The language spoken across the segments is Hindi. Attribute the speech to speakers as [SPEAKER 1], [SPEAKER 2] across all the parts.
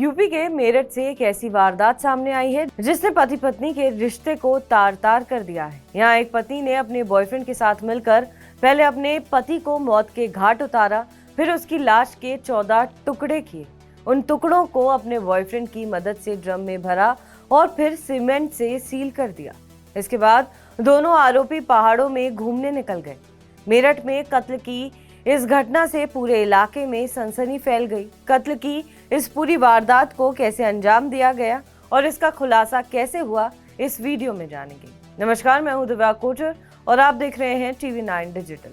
[SPEAKER 1] यूपी के मेरठ से एक ऐसी वारदात सामने आई है जिसने पति पत्नी के रिश्ते को तार तार कर दिया है। यहाँ एक पत्नी ने अपने बॉयफ्रेंड के साथ मिलकर पहले अपने पति को मौत के घाट उतारा, फिर उसकी लाश के 14 टुकड़े किए। उन टुकड़ों को अपने बॉयफ्रेंड की मदद से ड्रम में भरा और फिर सीमेंट से सील कर दिया। इसके बाद दोनों आरोपी पहाड़ों में घूमने निकल गए। मेरठ में कत्ल की इस घटना से पूरे इलाके में सनसनी फैल गई। कत्ल की इस पूरी वारदात को कैसे अंजाम दिया गया और इसका खुलासा कैसे हुआ, इस वीडियो में जानेंगे। नमस्कार, मैं हूं दिव्या कोटर और आप देख रहे हैं टीवी 9 डिजिटल।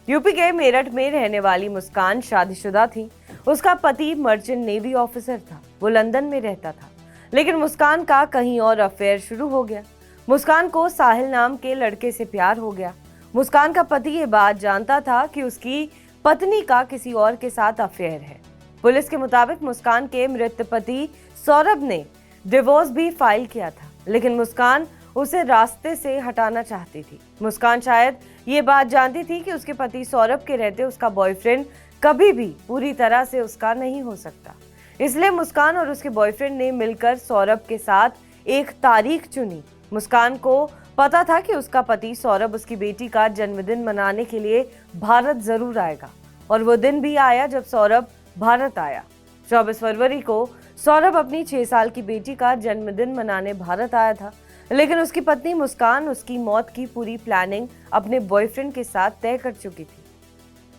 [SPEAKER 1] यूपी के मेरठ में रहने वाली मुस्कान शादीशुदा थी। उसका पति मर्चेंट नेवी ऑफिसर था। वो लंदन में रहता था, लेकिन मुस्कान का कहीं और अफेयर शुरू हो गया। मुस्कान को साहिल नाम के लड़के से प्यार हो गया। मुस्कान का पति ये बात जानता था कि उसकी पत्नी का किसी और के साथ अफेयर है। पुलिस के मुताबिक मुस्कान के मृत पति सौरभ ने डिवोर्स भी फाइल किया था, लेकिन मुस्कान उसे रास्ते से हटाना चाहती थी। मुस्कान शायद ये बात जानती थी कि उसके पति सौरभ के रहते उसका बॉयफ्रेंड कभी भी पूरी तरह से उसका नहीं हो सकता। इसलिए मुस्कान और उसके बॉयफ्रेंड ने मिलकर सौरभ के साथ एक तारीख चुनी। मुस्कान को पता था कि उसका पति सौरभ उसकी बेटी का जन्मदिन मनाने के लिए भारत जरूर आएगा, और वो दिन भी आया जब सौरभ भारत आया। 24 फरवरी को सौरभ अपनी 6 साल की बेटी का जन्मदिन मनाने भारत आया था, लेकिन उसकी पत्नी मुस्कान उसकी मौत की पूरी प्लानिंग अपने बॉयफ्रेंड के साथ तय कर चुकी थी।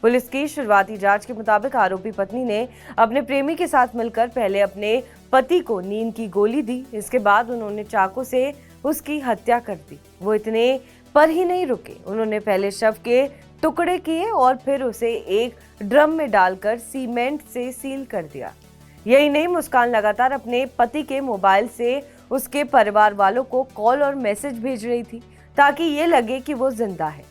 [SPEAKER 1] पुलिस की शुरुआती जांच के मुताबिक आरोपी पत्नी ने अपने प्रेमी के साथ मिलकर पहले अपने पति को नींद की गोली दी। इसके बाद उन्होंने चाकू से उसकी हत्या कर दी। वो इतने पर ही नहीं रुके। उन्होंने पहले शव के टुकड़े किए और फिर उसे एक ड्रम में डालकर सीमेंट से सील कर दिया। यही नहीं, मुस्कान लगातार अपने पति के मोबाइल से उसके परिवार वालों को कॉल और मैसेज भेज रही थी ताकि ये लगे कि वो जिंदा है।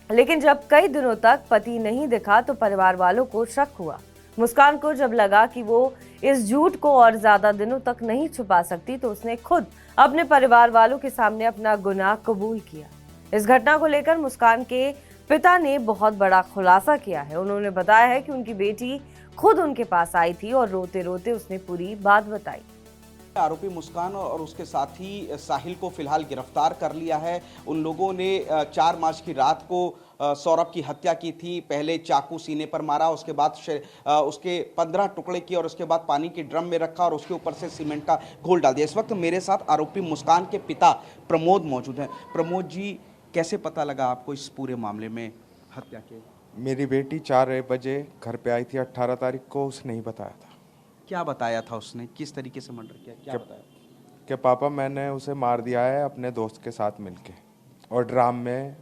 [SPEAKER 1] लेकिन जब कई दिनों तक पति नहीं दिखा तो परिवार वालों को शक हुआ। मुस्कान को जब लगा कि वो इस झूठ को और ज्यादा दिनों तक नहीं छुपा सकती तो उसने खुद अपने परिवार वालों के सामने अपना गुनाह कबूल किया। इस घटना को लेकर मुस्कान के पिता ने बहुत बड़ा खुलासा किया है। उन्होंने बताया है कि उनकी बेटी खुद उनके पास आई थी और रोते रोते उसने पूरी बात बताई।
[SPEAKER 2] आरोपी मुस्कान और उसके साथी साहिल को फिलहाल गिरफ्तार कर लिया है। उन लोगों ने 4 मार्च की रात को सौरभ की हत्या की थी। पहले चाकू सीने पर मारा, उसके बाद उसके 15 टुकड़े किए और उसके बाद पानी के ड्रम में रखा और उसके ऊपर से सीमेंट का घोल डाल दिया। इस वक्त मेरे साथ आरोपी मुस्कान के पिता प्रमोद मौजूद हैं। प्रमोद जी, कैसे पता लगा आपको इस पूरे मामले में हत्या के?
[SPEAKER 3] मेरी बेटी 4 बजे घर पे आई थी 18 तारीख को। उसने ही बताया था।
[SPEAKER 2] क्या बताया था उसने? किस तरीके से मर्डर किया, क्या बताया?
[SPEAKER 3] कि पापा मैंने उसे मार दिया है अपने दोस्त के साथ मिलके और ड्राम में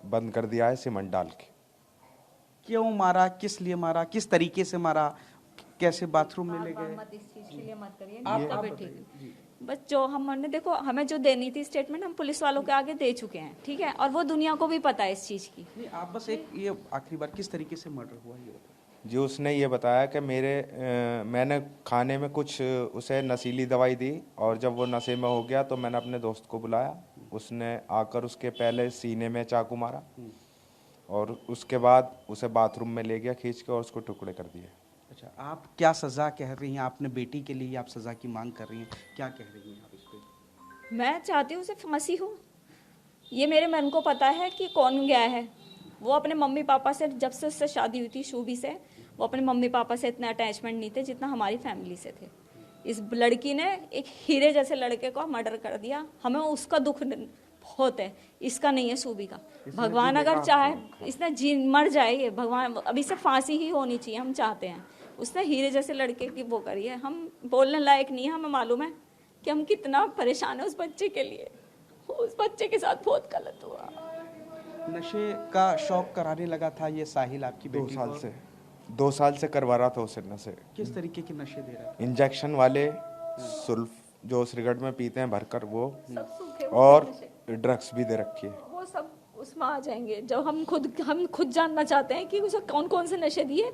[SPEAKER 3] बंद कर दिया है सीमेंट डाल के।
[SPEAKER 2] क्यों मारा, किस लिए मारा, किस तरीके से मारा, कैसे बाथरूम में ले गए?
[SPEAKER 4] मत इस चीज के लिए मत करिए। आप ठीक, बस जो हमने देखो, हमें जो देनी थी स्टेटमेंट हम पुलिस वालों के आगे दे चुके हैं, ठीक है, और वो दुनिया को भी पता है इस चीज की।
[SPEAKER 2] नहीं, आप बस एक ये आखिरी बार किस तरीके से मर्डर हुआ ये बताओ।
[SPEAKER 3] जी, उसने ये बताया कि मैंने खाने में कुछ उसे नशीली दवाई दी और जब वो नशे में हो गया तो मैंने अपने दोस्त को बुलाया। उसने आकर उसके पहले सीने में चाकू मारा और उसके बाद उसे बाथरूम में ले गया खींच के और उसको टुकड़े कर दिए।
[SPEAKER 2] अच्छा, आप क्या सजा कह रही हैं? आपने बेटी के लिए आप सजा की मांग कर रही हैं, क्या कह रही हैं आप इस पे?
[SPEAKER 4] मैं चाहती हूँ उसे फांसी हो। ये मेरे मन को पता है कि कौन गया है। वो अपने मम्मी पापा से, जब से उससे शादी हुई थी शूबी से, वो अपने मम्मी पापा से इतना अटैचमेंट नहीं थे जितना हमारी फैमिली से थे। इस लड़की ने एक हीरे जैसे लड़के को मर्डर कर दिया। हमें उसका दुख बहुत है, इसका नहीं है शूबी का। भगवान अगर चाहे इसने जी मर जाए, ये भगवान, अभी से फांसी ही होनी चाहिए, हम चाहते हैं। उसने हीरे जैसे लड़के की वो करी है। हम बोलने लायक नहीं है। हमें मालूम है कि हम कितना परेशान है उस बच्चे के लिए। उस बच्चे के साथ बहुत गलत हुआ।
[SPEAKER 2] नशे का शौक कराने लगा था ये साहिल आपकी बेटी को?
[SPEAKER 3] 2 साल से करवा रहा था उसे नशे।
[SPEAKER 2] किस तरीके के नशे दे रहा था?
[SPEAKER 3] इंजेक्शन वाले, सुल्फ जो सिगरेट में पीते हैं भरकर वो, और ड्रग्स भी दे रखी है।
[SPEAKER 4] वो सब उसमें आ जाएंगे जब हम खुद जानना चाहते हैं कि उसे कौन कौन से नशे दिए,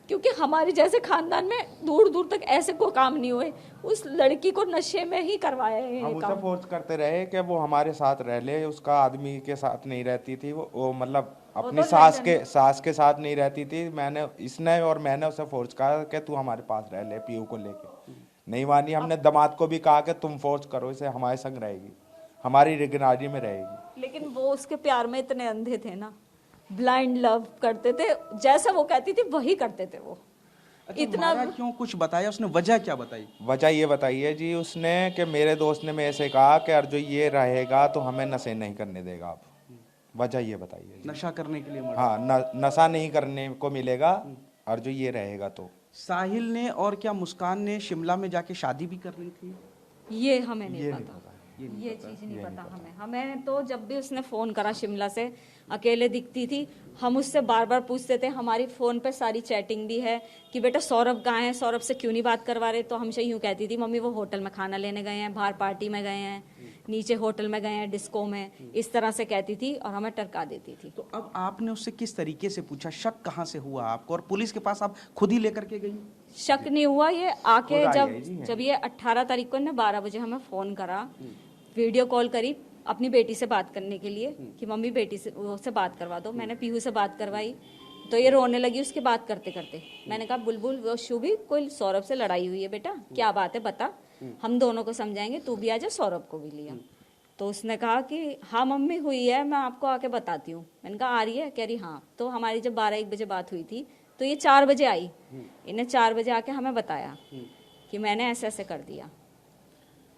[SPEAKER 4] क्योंकि हमारे जैसे खानदान में दूर दूर तक ऐसे कोई काम नहीं हुए। उस लड़की को नशे में ही करवाया है।
[SPEAKER 3] हम उसे फोर्स करते रहे कि वो हमारे साथ रह ले। उसका आदमी के साथ नहीं रहती थी। वो मतलब अपनी सास के साथ नहीं रहती थी। मैंने उसे फोर्स कहा कि तू हमारे पास रह ले, पीयू को लेके। नहीं मानी। हमने दामाद को भी कहा कि तुम फोर्स करो इसे, हमारे संग रहेगी, हमारी रिगनारी में रहेगी।
[SPEAKER 4] लेकिन वो उसके प्यार में इतने अंधे थे ना, ब्लाइंड लव करते थे, जैसा वो कहती थी वही करते थे वो।
[SPEAKER 2] इतना क्यों, कुछ बताया उसने, वजह क्या बताई?
[SPEAKER 3] वजह ये बताई है जी उसने कि मेरे दोस्त ने मेरे से कहा कि अर्जुन ये रहेगा तो हमें नशे नहीं करने देगा। आप वजह ये बताई है।
[SPEAKER 2] नशा करने के लिए?
[SPEAKER 3] हाँ, नशा नहीं करने को मिलेगा अर्जुन ये रहेगा तो।
[SPEAKER 2] साहिल ने और क्या मुस्कान ने शिमला में जाके शादी भी कर ली थी?
[SPEAKER 4] ये हमें नहीं पता, ये चीज़ नहीं पता हमें तो जब भी उसने फ़ोन करा शिमला से, अकेले दिखती थी, हम उससे बार बार पूछते थे। हमारी फ़ोन पे सारी चैटिंग भी है कि बेटा सौरभ कहाँ है, सौरभ से क्यों नहीं बात करवा रहे। तो हमसे यूँ कहती थी, मम्मी वो होटल में खाना लेने गए हैं, बाहर पार्टी में गए हैं, नीचे होटल में गए हैं, डिस्को में, इस तरह से कहती थी और हमें टरका देती थी।
[SPEAKER 2] तो अब आपने उससे किस तरीके से पूछा, शक कहाँ से हुआ आपको, और पुलिस के पास आप खुद ही लेकर के गई?
[SPEAKER 4] शक नहीं हुआ, ये आके जब ये 18 तारीख को ने 12 बजे हमें फ़ोन करा, वीडियो कॉल करी अपनी बेटी से बात करने के लिए कि मम्मी बेटी से बात करवा दो। मैंने पीहू से बात करवाई तो ये रोने लगी उसके बात करते करते। मैंने कहा बुलबुल वो शुभी कोई सौरभ से लड़ाई हुई है बेटा, क्या बात है बता, हम दोनों को समझाएंगे, तू भी आ जा, सौरभ को भी लिया। तो उसने कहा कि हाँ मम्मी हुई है, मैं आपको आके बताती हूँ। मैंने कहा आ रही है? कह रही हाँ। तो हमारी जब 12-1 बजे बात हुई थी तो ये 4 बजे आई, इन्हें 4 बजे आके हमें बताया कि मैंने ऐसे ऐसे कर दिया।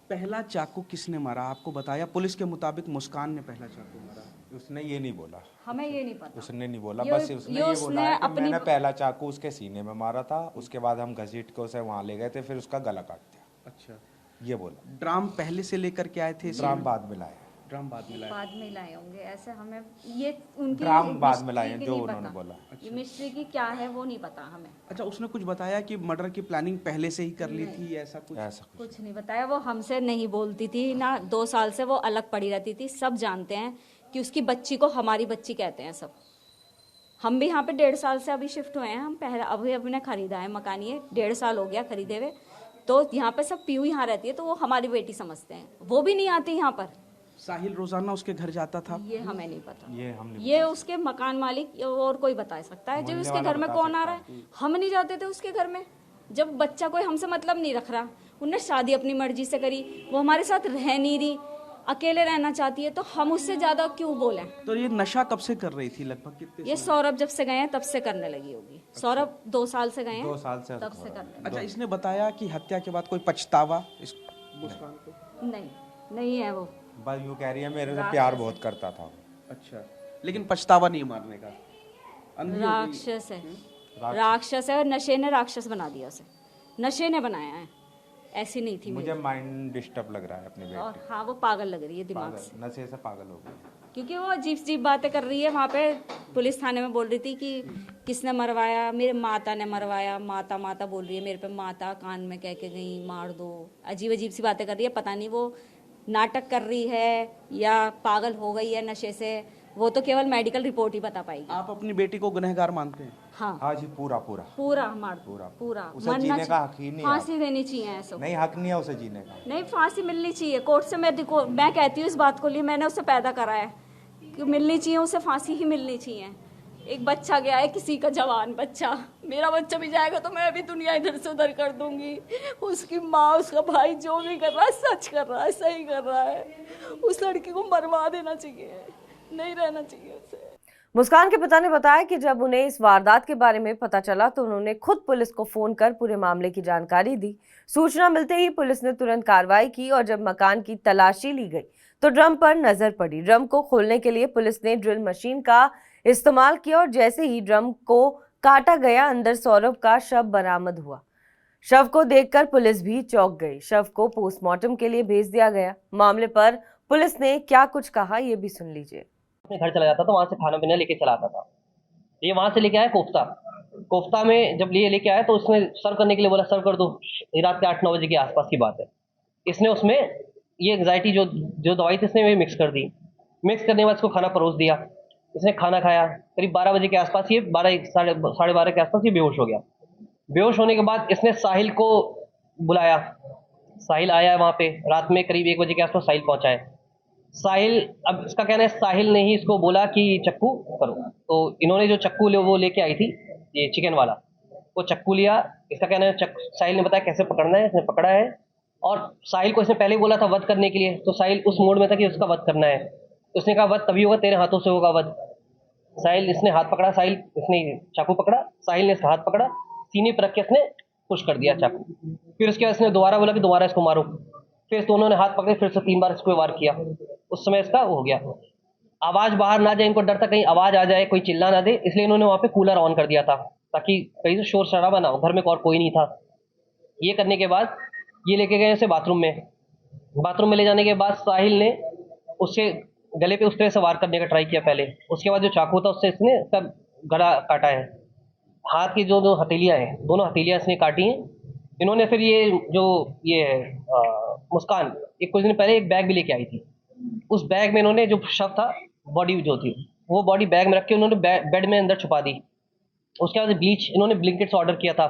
[SPEAKER 2] पहला चाकू किसने मारा आपको बताया? पुलिस के मुताबिक मुस्कान ने पहला चाकू मारा।
[SPEAKER 3] उसने ये नहीं बोला,
[SPEAKER 4] हमें ये नहीं पता,
[SPEAKER 3] उसने नहीं बोला, बस उसने ये बोला है कि मैंने पहला चाकू उसके सीने में मारा था, उसके बाद हम घसीट के उसे वहाँ ले गए थे, फिर उसका गला काट दिया।
[SPEAKER 2] अच्छा,
[SPEAKER 3] ये बोला।
[SPEAKER 2] ड्राम पहले से लेकर के आए थे?
[SPEAKER 3] ड्राम बाद में लाए।
[SPEAKER 2] ड्राम बाद में लाए?
[SPEAKER 4] बाद में लाए होंगे, ऐसे हमें ये उनकी
[SPEAKER 3] ड्राम बाद में लाए जो उन्होंने बोला।
[SPEAKER 4] ये मिस्ट्री की क्या है वो नहीं पता हमें।
[SPEAKER 2] अच्छा, उसने कुछ बताया कि मर्डर की प्लानिंग पहले से ही कर ली थी, ऐसा कुछ?
[SPEAKER 4] कुछ नहीं बताया। वो हमसे नहीं बोलती थी ना, 2 साल से वो अलग पड़ी रहती थी। सब जानते हैं कि उसकी बच्ची को हमारी बच्ची कहते हैं सब। हम भी यहाँ पे 1.5 साल से अभी शिफ्ट हुए हैं, हम पहले अभी अपने खरीदा है मकान, ये 1.5 साल हो गया खरीदे हुए। तो यहाँ पे सब पीयू यहाँ रहती है तो वो हमारी बेटी समझते हैं, वो भी नहीं आती यहाँ पर।
[SPEAKER 2] साहिल रोजाना उसके घर जाता था?
[SPEAKER 4] ये हमें नहीं पता,
[SPEAKER 3] ये
[SPEAKER 4] उसके मकान मालिक और कोई बता सकता है जब उसके घर में कौन आ रहा है। हम नहीं जाते थे उसके घर में, जब बच्चा कोई हमसे मतलब नहीं रख रहा। उन्हें शादी अपनी मर्जी से करी, वो हमारे साथ रह नहीं रही, अकेले रहना चाहती है, तो हम उससे ज्यादा क्यों बोले।
[SPEAKER 2] तो ये नशा कब से कर रही थी, लगभग कितने?
[SPEAKER 4] ये सौरभ जब से गए हैं तब से करने लगी होगी। सौरभ 2 साल से गए हैं,
[SPEAKER 3] 2 साल से
[SPEAKER 4] तब से करने।
[SPEAKER 2] अच्छा, इसने बताया कि हत्या के बाद कोई पछतावा इस मुस्कान को?
[SPEAKER 4] नहीं है वो,
[SPEAKER 3] बस यूँ कह रही है मेरे से प्यार बहुत करता था।
[SPEAKER 2] अच्छा, लेकिन पछतावा नहीं मारने का?
[SPEAKER 4] राक्षस है, राक्षस है, और नशे ने राक्षस बना दिया उसे, नशे ने बनाया है, ऐसी नहीं थी।
[SPEAKER 3] मुझे माइंड डिस्टर्ब लग रहा है अपनी बेटी।
[SPEAKER 4] और हाँ, वो पागल लग रही है दिमाग से,
[SPEAKER 3] नशे से पागल हो गई,
[SPEAKER 4] क्योंकि वो अजीब अजीब बातें कर रही है। वहाँ पे पुलिस थाने में बोल रही थी कि किसने मरवाया, मेरे माता ने मरवाया, माता माता बोल रही है मेरे पे, माता कान में कह के गई मार दो। अजीब अजीब सी बातें कर रही है, पता नहीं वो नाटक कर रही है या पागल हो गई है नशे से, वो तो केवल मेडिकल रिपोर्ट ही बता पाएगी।
[SPEAKER 2] आप अपनी बेटी को गुनहगार मानते हैं?
[SPEAKER 4] हाँ
[SPEAKER 3] जी, पूरा उसे जीने का हक ही नहीं है।
[SPEAKER 4] फांसी देनी चाहिए ऐसा।
[SPEAKER 3] नहीं, हक नहीं है उसे जीने का।
[SPEAKER 4] नहीं, फांसी मिलनी चाहिए कोर्ट से। मैं कहती हूँ इस बात को लिए, मैंने उसे पैदा करा है कि मिलनी चाहिए उसे, फांसी ही मिलनी चाहिए। एक बच्चा गया है, किसी का जवान बच्चा, मेरा बच्चा भी जाएगा तो मैं भी दुनिया इधर से उधर कर दूंगी। उसकी माँ, उसका भाई जो भी कर रहा है सच कर रहा है, सही कर रहा है। उस लड़की को मरवा देना चाहिए, नहीं रहना चाहिए उसे।
[SPEAKER 1] मुस्कान के पिता ने बताया कि जब उन्हें इस वारदात के बारे में पता चला तो उन्होंने खुद पुलिस को फोन कर पूरे मामले की जानकारी दी। सूचना मिलते ही पुलिस ने तुरंत कार्रवाई की और जब मकान की तलाशी ली गई तो ड्रम पर नजर पड़ी। ड्रम को खोलने के लिए पुलिस ने ड्रिल मशीन का इस्तेमाल किया और जैसे ही ड्रम को काटा गया अंदर सौरभ का शव बरामद हुआ। शव को देखकर पुलिस भी चौंक गई। शव को पोस्टमार्टम के लिए भेज दिया गया। मामले पर पुलिस ने क्या कुछ कहा ये भी सुन लीजिए।
[SPEAKER 5] अपने घर चला जाता था, वहाँ से खाना पीना लेके चला आता था। ये वहाँ से लेके आया कोफ्ता में जब लेके आया तो उसने सर्व करने के लिए बोला, सर्व कर दो। रात के 8-9 बजे के आसपास की बात है। इसने उसमें ये एंग्जाइटी जो दवाई थी इसने मिक्स कर दी। मिक्स करने के बाद इसको खाना परोस दिया। इसने खाना खाया, करीब 12 बजे के आसपास, ये 12 साढ़े 12 के आसपास ये बेहोश हो गया। बेहोश होने के बाद इसने साहिल को बुलाया। साहिल आया है वहाँ पे, रात में करीब 1 बजे के आसपास साहिल पहुँचा है। साहिल, अब इसका कहना है साहिल ने ही इसको बोला कि चक्कू करो, तो इन्होंने जो चक्कू वो लेके आई थी, ये चिकन वाला, वो चक्कू लिया। इसका कहना है साहिल ने बताया कैसे पकड़ना है, इसने पकड़ा है। और साहिल को इसने पहले ही बोला था वध करने के लिए, तो साहिल उस मोड में था कि उसका वध करना है। तो उसने कहा वध तभी होगा, तेरे हाथों से होगा वध। साहिल, इसने हाथ पकड़ा, साहिल इसने चाकू पकड़ा, साहिल ने इसका हाथ पकड़ा, सीने पर रख के इसने पुश कर दिया चाकू। फिर उसके बाद इसने दोबारा बोला कि दोबारा इसको मारो। फिर दोनों ने हाथ पकड़े, फिर से 3 बार इसको वार किया। उस समय इसका हो गया। आवाज बाहर ना जाए, इनको डर था कहीं आवाज आ जाए, कोई चिल्ला ना दे, इसलिए इन्होंने वहां पे कूलर ऑन कर दिया था ताकि कहीं से शोर शराबा ना हो। घर में और कोई नहीं था। ये करने के बाद ये लेके गए उसे बाथरूम में। बाथरूम में ले जाने के बाद साहिल ने उसके गले पे उस तरह से वार करने का ट्राई किया पहले। उसके बाद जो चाकू था उससे इसने इसका गला काटा है। हाथ की जो दो हथेलियां हैं, दोनों हथेलियां इसने काटी हैं। इन्होंने फिर ये मुस्कान एक कुछ दिन पहले एक बैग भी लेके आई थी। उस बैग में इन्होंने जो शव था, बॉडी जो थी, वो बॉडी बैग में रख के उन्होंने बेड में अंदर छुपा दी। उसके बाद ब्लीच इन्होंने ब्लिंकेट से ऑर्डर किया था।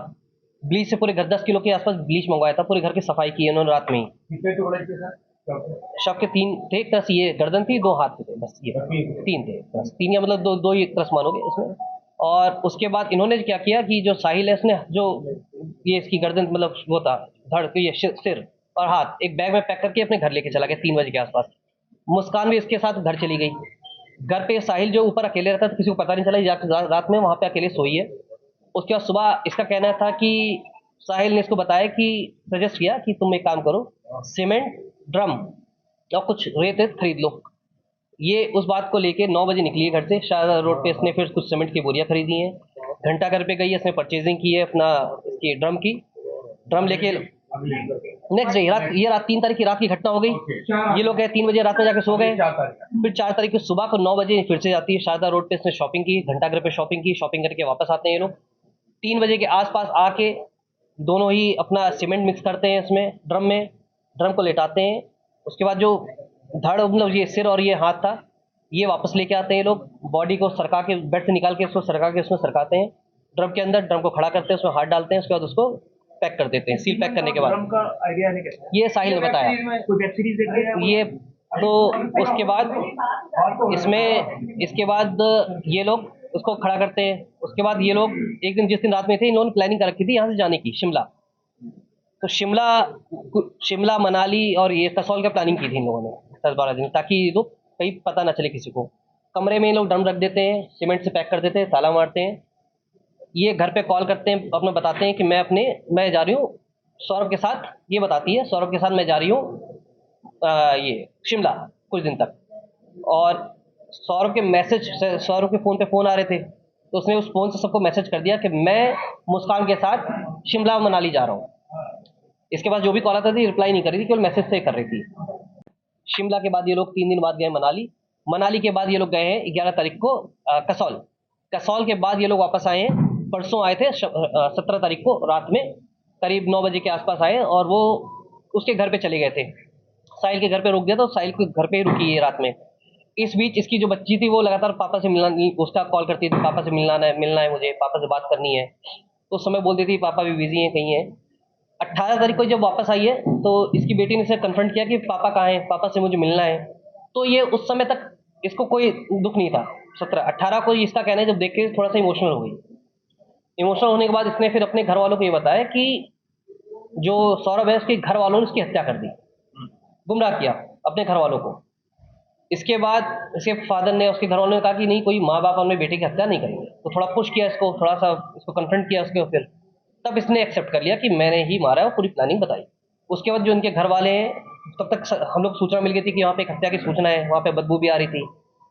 [SPEAKER 5] ब्लीच से पूरे घर 10 किलो के आसपास ब्लीच मंगवाया था। पूरे घर की सफाई की इन्होंने रात में ही। शव के 3 थे, एक तरह से ये गर्दन थी, 2 हाथ थे, बस ये 3 थे, बस 3 या मतलब 2 ही एक तरह से मानोगे इसमें। और उसके बाद इन्होंने क्या किया कि जो साहिल है उसने जो ये इसकी गर्दन मतलब वो था धड़, ये सिर और हाथ एक बैग में पैक करके अपने घर लेके चला गया 3 बजे के आसपास। मुस्कान भी इसके साथ घर चली गई। घर पे साहिल जो ऊपर अकेले रहता था, किसी को पता नहीं चला, रात में वहां पे अकेले सोई है। उसके बाद सुबह इसका कहना था कि साहिल ने इसको बताया कि सजेस्ट किया कि तुम एक काम करो, सीमेंट, ड्रम और कुछ रेत खरीद लो। ये उस बात को लेके 9 बजे निकली है घर से। शाहजहां रोड पे इसने फिर कुछ सीमेंट की बोरियां खरीदी हैं। घंटा घर पे गई है, इसने परचेजिंग की है अपना इसकी ड्रम लेके नेक्स्ट डे रात, ये रात 3 तारीख की रात की घटना हो गई। ये लोग गए 3 बजे रात में जाके सो गए। फिर 4 तारीख की सुबह को 9 बजे फिर से जाती है शारदा रोड पे, इसने शॉपिंग की, घंटा घर पे शॉपिंग की, शॉपिंग करके वापस आते हैं ये लोग। 3 बजे के आसपास आके दोनों ही अपना सीमेंट मिक्स करते हैं इसमें ड्रम को लेटाते हैं। उसके बाद जो धड़ मतलब ये सिर और ये हाथ था, ये वापस लेके आते हैं ये लोग। बॉडी को सरका के बेड से निकाल के उसको सरका के उसमें सरकाते हैं ड्रम के अंदर। ड्रम को खड़ा करते हैं, उसमें हाथ डालते हैं, उसके बाद उसको पैक कर देते हैं। सील पैक करने के बाद ये साहिल ने बताया ये। तो उसके बाद इसके बाद ये लोग उसको खड़ा करते हैं। उसके बाद ये लोग एक दिन जिस दिन रात में थे, इन्होंने प्लानिंग कर रखी थी यहाँ से जाने की शिमला। तो शिमला मनाली और ये कसौल का प्लानिंग की थी इन लोगों ने 10-12 दिन, ताकि ये लोग कहीं पता ना चले किसी को। कमरे में ये लोग ड्रम रख देते हैं, सीमेंट से पैक कर देते हैं, ताला मारते हैं। ये घर पे कॉल करते हैं, अपने बताते हैं कि मैं जा रही हूँ सौरभ के साथ। ये बताती है सौरभ के साथ मैं जा रही हूँ ये शिमला कुछ दिन तक। और सौरभ के फ़ोन पे फ़ोन आ रहे थे, तो उसने उस फ़ोन से सबको मैसेज कर दिया कि मैं मुस्कान के साथ शिमला मनाली जा रहा हूँ। इसके बाद जो भी कॉल आता थी रिप्लाई नहीं कर रही थी, केवल मैसेज से कर रही थी। शिमला के बाद ये लोग 3 दिन बाद गए मनाली के बाद ये लोग गए हैं 11 तारीख को कसौल के बाद ये लोग वापस आए हैं। परसों आए थे 17 तारीख को रात में करीब 9 बजे के आसपास आए, और वो उसके घर पे चले गए थे। साहिल के घर पे रुक गया, तो साहिल के घर पे ही रुकी है रात में। इस बीच इसकी जो बच्ची थी वो लगातार पापा से मिलना, उसका कॉल करती थी, पापा से मिलना है मुझे, पापा से बात करनी है। तो उस समय बोलती थी पापा भी बिजी हैं, कहीं हैं। 18 तारीख को जब वापस आई है तो इसकी बेटी ने इसे कन्फ्रंट किया कि पापा कहाँ हैं, पापा से मुझे मिलना है। तो ये उस समय तक इसको कोई दुख नहीं था। 18 को इसका कहना है जब देख के थोड़ा सा इमोशनल हो गई। इमोशनल होने के बाद इसने फिर अपने घर वालों को ये बताया कि जो सौरभ है उसके घर वालों ने उसकी हत्या कर दी, गुमराह किया अपने घर वालों को। इसके बाद इसके फादर ने, उसके घर वालों ने कहा कि नहीं, कोई माँ बाप अपने बेटे की हत्या नहीं करेंगे। तो थोड़ा पुश किया इसको, थोड़ा सा इसको कन्फ्रंट किया उसके, फिर तब इसने एक्सेप्ट कर लिया कि मैंने ही मारा है और पूरी प्लानिंग बताई। उसके बाद जो इनके घर वाले हैं, तब तक हम लोग सूचना मिल गई थी कि वहाँ पे एक हत्या की सूचना है, वहाँ पे बदबू भी आ रही थी।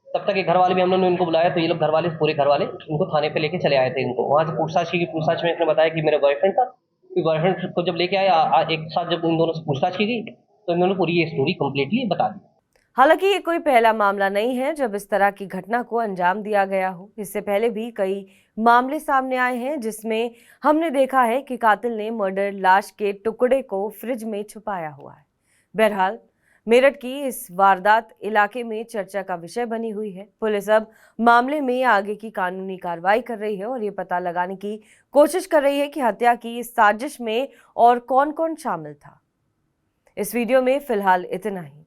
[SPEAKER 5] तब तक ये घर वाले भी हम लोगों ने इनको बुलाया, तो ये लोग पूरे घर वाले इनको थाने पे लेके चले आए थे। इनको वहाँ से पूछताछ में इसने बताया कि मेरा बॉयफ्रेंड था। बॉयफ्रेंड को जब लेके आया एक साथ, जब इन दोनों से पूछताछ की गई तो इन दोनों पूरी ये स्टोरी कंप्लीटली बता दी।
[SPEAKER 1] हालांकि ये कोई पहला मामला नहीं है जब इस तरह की घटना को अंजाम दिया गया हो। इससे पहले भी कई मामले सामने आए हैं जिसमें हमने देखा है कि कातिल ने मर्डर लाश के टुकड़े को फ्रिज में छुपाया हुआ है। बहरहाल मेरठ की इस वारदात इलाके में चर्चा का विषय बनी हुई है। पुलिस अब मामले में आगे की कानूनी कार्रवाई कर रही है और ये पता लगाने की कोशिश कर रही है कि हत्या की इस साजिश में और कौन कौन शामिल था। इस वीडियो में फिलहाल इतना ही।